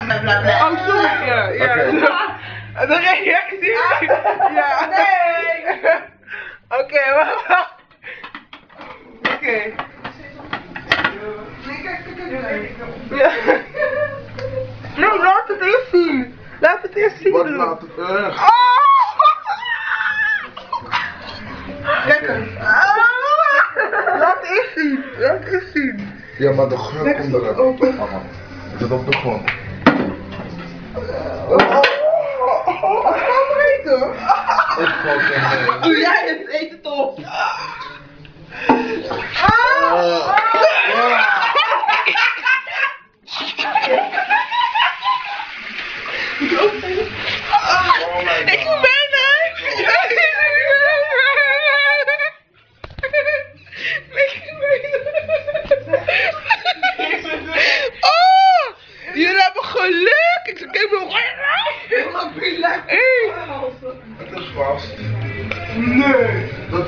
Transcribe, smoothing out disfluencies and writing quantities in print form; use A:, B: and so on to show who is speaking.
A: Oh, sorry. Ja. De reactie. Ja.
B: Nee.
A: Oké, wacht. Oké.
B: Nee, kijk.
A: Ja. Nee, laat het eerst zien. Laat het eerst zien.
C: Wat laat het?
A: Oh! Kijk eens. Laat het eerst zien. Laat het eerst zien.
C: Ja, maar de geur komt eruit. Mama. Is het op de grond?
B: Eten.
C: Ik valt er mee.
B: Doe jij het eten toch?
C: Oh my
A: Ik
C: god.
A: ben Oh, jullie hebben geluk. Ik heb nog.
B: Helemaal binnen.
A: Hey.
C: Het is vast. Nee.